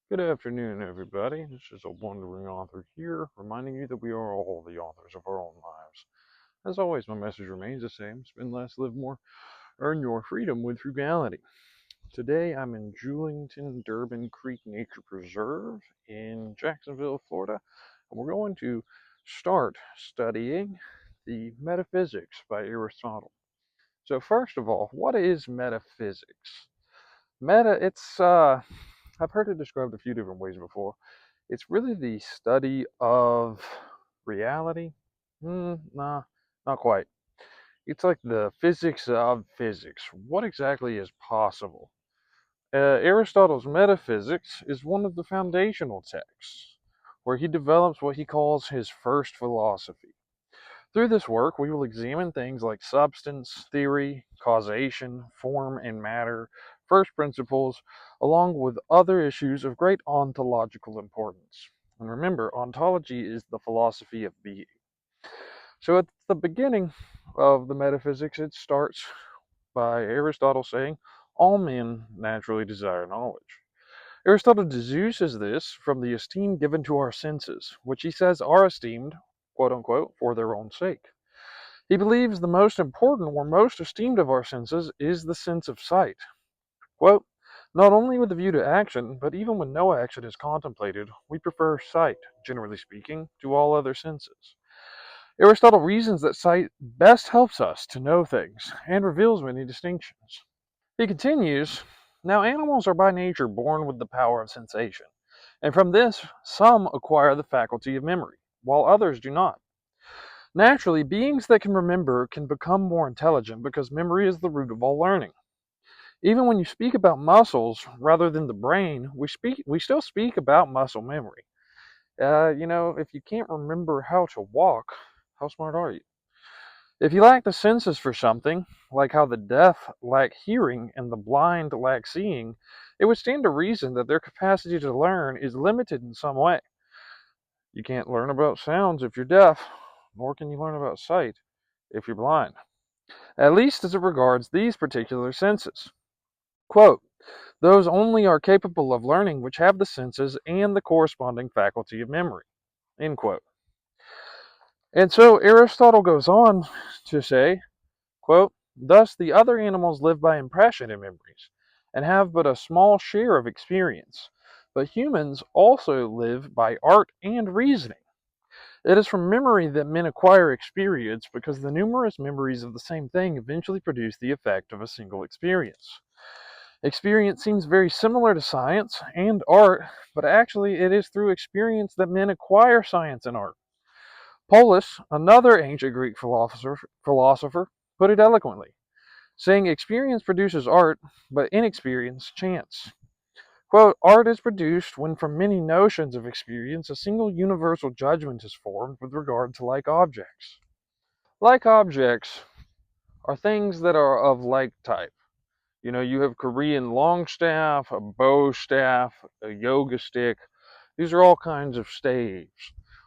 Good afternoon, everybody. This is a wandering author here, reminding you that we are all the authors of our own lives. As always, my message remains the same: spend less, live more, earn your freedom with frugality. Today, I'm in Julington Durbin Creek Nature Preserve in Jacksonville, Florida, and we're going to start studying the Metaphysics by Aristotle. So, first of all, what is metaphysics? I've heard it described a few different ways before. It's really the study of reality. Nah, not quite. It's like the physics of physics. What exactly is possible? Aristotle's Metaphysics is one of the foundational texts, where he develops what he calls his first philosophy. Through this work, we will examine things like substance, theory, causation, form and matter, first principles, along with other issues of great ontological importance. And remember, ontology is the philosophy of being. So at the beginning of the metaphysics, it starts by Aristotle saying, all men naturally desire knowledge. Aristotle deduces this from the esteem given to our senses, which he says are esteemed, quote unquote, for their own sake. He believes the most important or most esteemed of our senses is the sense of sight. Quote, not only with a view to action, but even when no action is contemplated, we prefer sight, generally speaking, to all other senses. Aristotle reasons that sight best helps us to know things and reveals many distinctions. He continues, now animals are by nature born with the power of sensation, and from this some acquire the faculty of memory, while others do not. Naturally, beings that can remember can become more intelligent because memory is the root of all learning. Even when you speak about muscles rather than the brain, we still speak about muscle memory. If you can't remember how to walk, how smart are you? If you lack the senses for something, like how the deaf lack hearing and the blind lack seeing, it would stand to reason that their capacity to learn is limited in some way. You can't learn about sounds if you're deaf, nor can you learn about sight if you're blind, at least as it regards these particular senses. Quote, those only are capable of learning which have the senses and the corresponding faculty of memory. End quote. And so Aristotle goes on to say, quote, thus the other animals live by impression and memories, and have but a small share of experience. But humans also live by art and reasoning. It is from memory that men acquire experience because the numerous memories of the same thing eventually produce the effect of a single experience. Experience seems very similar to science and art, but actually it is through experience that men acquire science and art. Polus, another ancient Greek philosopher, put it eloquently, saying experience produces art, but inexperience chance. Quote, art is produced when from many notions of experience a single universal judgment is formed with regard to like objects. Like objects are things that are of like type. You have Korean long staff, a bow staff, a yoga stick. These are all kinds of staves.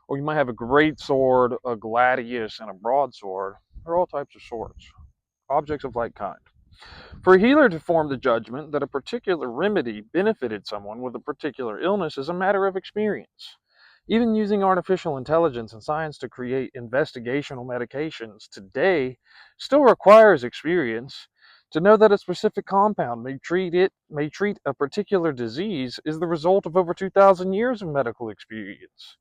Or you might have a great sword, a gladius, and a broadsword. They're all types of swords, objects of like kind. For a healer to form the judgment that a particular remedy benefited someone with a particular illness is a matter of experience. Even using artificial intelligence and science to create investigational medications today still requires experience. To know that a specific compound may treat a particular disease is the result of over 2,000 years of medical experience.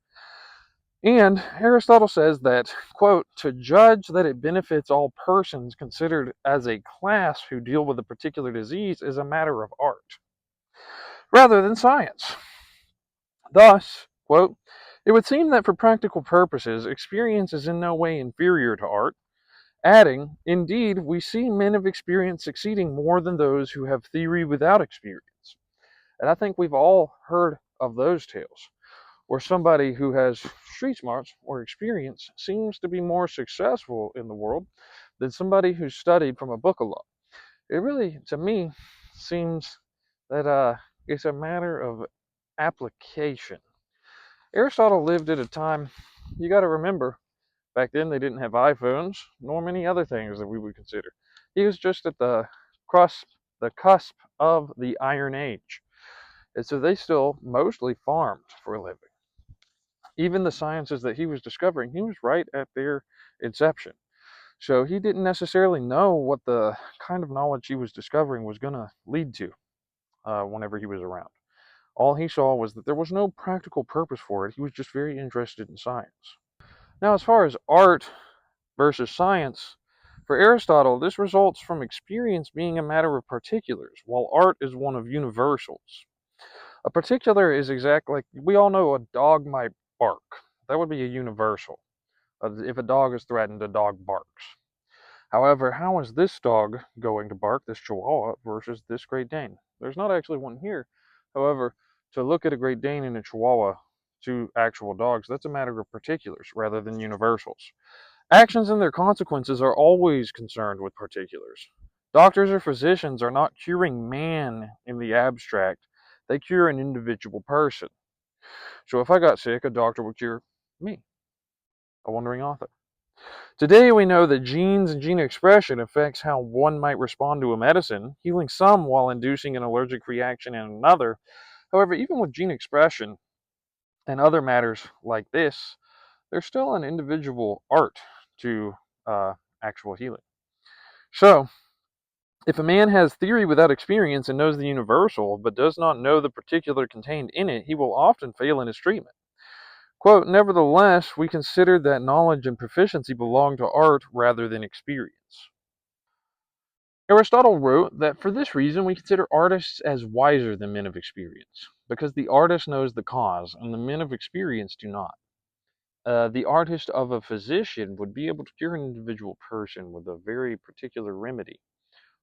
And Aristotle says that, quote, to judge that it benefits all persons considered as a class who deal with a particular disease is a matter of art, rather than science. Thus, quote, it would seem that for practical purposes, experience is in no way inferior to art. Adding, indeed, we see men of experience succeeding more than those who have theory without experience. And I think we've all heard of those tales, where somebody who has street smarts or experience seems to be more successful in the world than somebody who's studied from a book a lot. It really, to me, seems that it's a matter of application. Aristotle lived at a time, you got to remember, back then they didn't have iPhones nor many other things that we would consider. He was just at the cusp of the Iron Age. And so they still mostly farmed for a living. Even the sciences that he was discovering, he was right at their inception. So he didn't necessarily know what the kind of knowledge he was discovering was going to lead to whenever he was around. All he saw was that there was no practical purpose for it. He was just very interested in science. Now, as far as art versus science, for Aristotle, this results from experience being a matter of particulars, while art is one of universals. A particular is exactly like we all know a dog might bark. That would be a universal. If a dog is threatened, a dog barks. However, how is this dog going to bark, this Chihuahua, versus this Great Dane? There's not actually one here. However, to look at a Great Dane and a Chihuahua, two actual dogs, that's a matter of particulars rather than universals. Actions and their consequences are always concerned with particulars. Doctors or physicians are not curing man in the abstract, they cure an individual person. So if I got sick, a doctor would cure me, a wandering author. Today we know that genes and gene expression affects how one might respond to a medicine, healing some while inducing an allergic reaction in another. However, even with gene expression and other matters like this, there's still an individual art to actual healing. So, if a man has theory without experience and knows the universal, but does not know the particular contained in it, he will often fail in his treatment. Quote, nevertheless, we consider that knowledge and proficiency belong to art rather than experience. Aristotle wrote that for this reason we consider artists as wiser than men of experience, because the artist knows the cause and the men of experience do not. The artist of a physician would be able to cure an individual person with a very particular remedy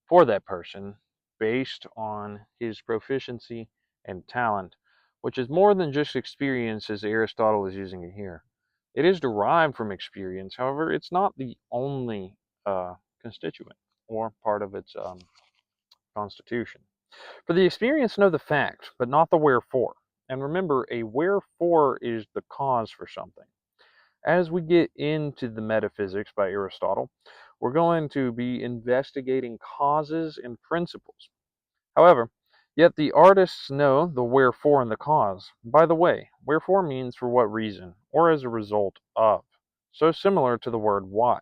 for that person based on his proficiency and talent, which is more than just experience as Aristotle is using it here. It is derived from experience, however, it's not the only constituent or part of its constitution. For the experience, know the fact, but not the wherefore. And remember, a wherefore is the cause for something. As we get into the Metaphysics by Aristotle, we're going to be investigating causes and principles. However, yet the artists know the wherefore and the cause. By the way, wherefore means for what reason, or as a result of, so similar to the word why.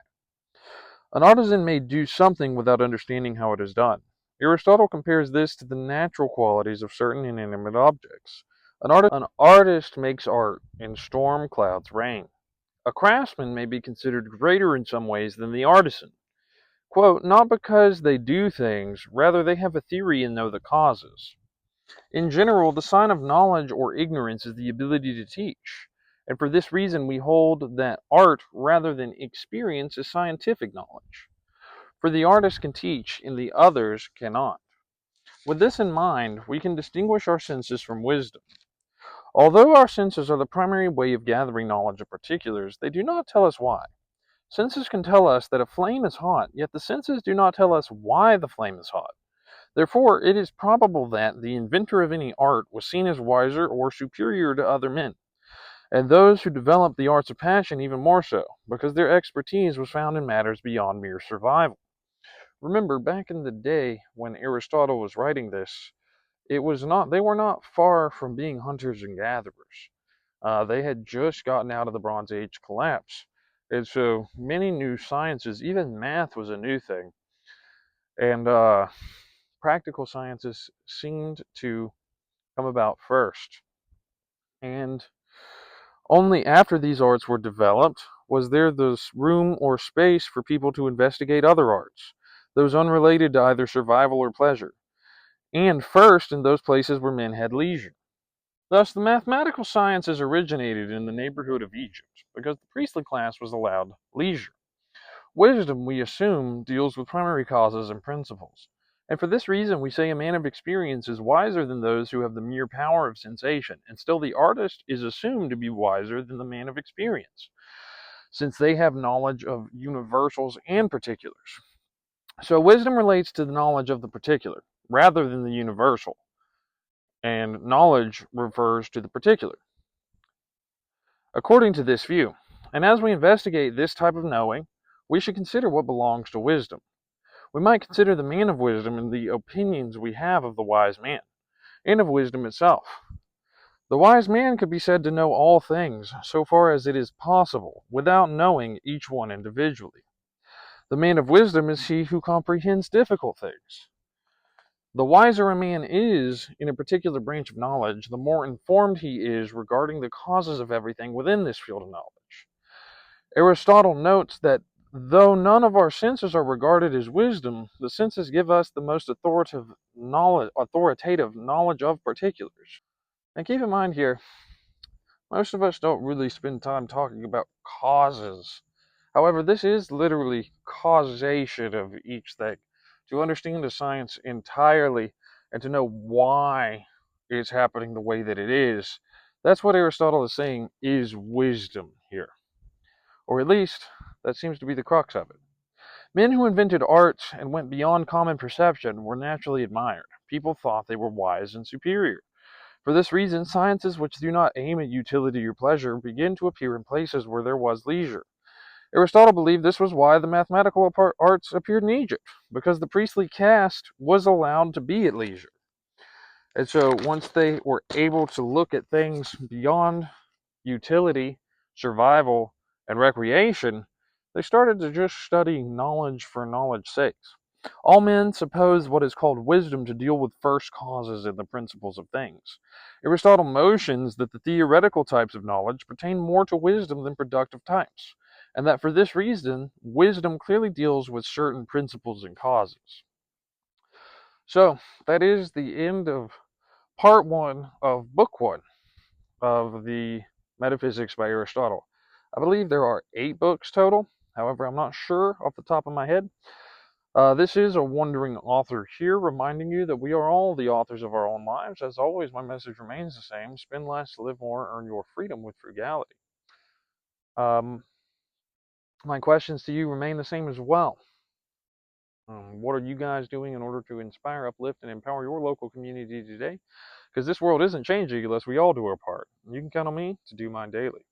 An artisan may do something without understanding how it is done. Aristotle compares this to the natural qualities of certain inanimate objects. An artist makes art in storm, clouds, rain. A craftsman may be considered greater in some ways than the artisan. Quote, not because they do things, rather they have a theory and know the causes. In general, the sign of knowledge or ignorance is the ability to teach, and for this reason we hold that art rather than experience is scientific knowledge. For the artist can teach, and the others cannot. With this in mind, we can distinguish our senses from wisdom. Although our senses are the primary way of gathering knowledge of particulars, they do not tell us why. Senses can tell us that a flame is hot, yet the senses do not tell us why the flame is hot. Therefore, it is probable that the inventor of any art was seen as wiser or superior to other men, and those who developed the arts of passion even more so, because their expertise was found in matters beyond mere survival. Remember, back in the day when Aristotle was writing this, they were not far from being hunters and gatherers. They had just gotten out of the Bronze Age collapse. And so many new sciences, even math was a new thing. And practical sciences seemed to come about first. And only after these arts were developed was there this room or space for people to investigate other arts, those unrelated to either survival or pleasure, and first in those places where men had leisure. Thus, the mathematical sciences originated in the neighborhood of Egypt, because the priestly class was allowed leisure. Wisdom, we assume, deals with primary causes and principles. And for this reason, we say a man of experience is wiser than those who have the mere power of sensation, and still the artist is assumed to be wiser than the man of experience, since they have knowledge of universals and particulars. So wisdom relates to the knowledge of the particular, rather than the universal, and knowledge refers to the particular, according to this view. And as we investigate this type of knowing, we should consider what belongs to wisdom. We might consider the man of wisdom and the opinions we have of the wise man. and of wisdom itself. The wise man could be said to know all things, so far as it is possible, without knowing each one individually. The man of wisdom is he who comprehends difficult things. The wiser a man is in a particular branch of knowledge, the more informed he is regarding the causes of everything within this field of knowledge. Aristotle notes that though none of our senses are regarded as wisdom, the senses give us the most authoritative knowledge of particulars. And keep in mind here, most of us don't really spend time talking about causes. However, this is literally causation of each thing. To understand the science entirely and to know why it's happening the way that it is, that's what Aristotle is saying is wisdom here. Or at least, that seems to be the crux of it. Men who invented arts and went beyond common perception were naturally admired. People thought they were wise and superior. For this reason, sciences which do not aim at utility or pleasure begin to appear in places where there was leisure. Aristotle believed this was why the mathematical arts appeared in Egypt, because the priestly caste was allowed to be at leisure. And so once they were able to look at things beyond utility, survival, and recreation, they started to just study knowledge for knowledge's sake. All men suppose what is called wisdom to deal with first causes and the principles of things. Aristotle motions that the theoretical types of knowledge pertain more to wisdom than productive types, and that for this reason, wisdom clearly deals with certain principles and causes. So, that is the end of part one of book one of the Metaphysics by Aristotle. I believe there are 8 books total. However, I'm not sure off the top of my head. This is a wandering author here, reminding you that we are all the authors of our own lives. As always, my message remains the same: spend less, live more, earn your freedom with frugality. My questions to you remain the same as well. What are you guys doing in order to inspire, uplift, and empower your local community today? Because this world isn't changing unless we all do our part. You can count on me to do mine daily.